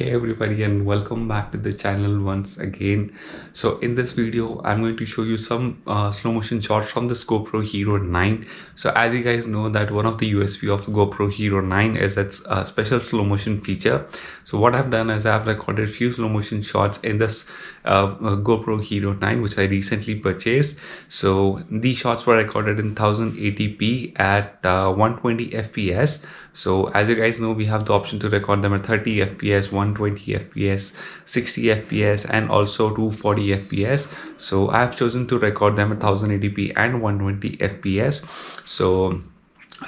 Hey everybody, and welcome back to the channel once again. So in this video I'm going to show you some slow motion shots from this GoPro Hero 9. So as you guys know that one of the USP of GoPro Hero 9 is its special slow motion feature. So what I've done is I've recorded few slow motion shots in this GoPro Hero 9 which I recently purchased. So these shots were recorded in 1080p at 120 fps. So as you guys know, we have the option to record them at 30 fps, 120 fps, 60 fps, and also 240 fps. So I have chosen to record them at 1080p and 120 fps. So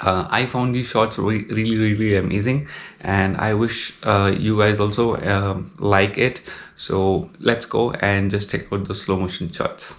I found these shots really amazing, and I wish you guys also like it. So let's go and just check out the slow motion shots.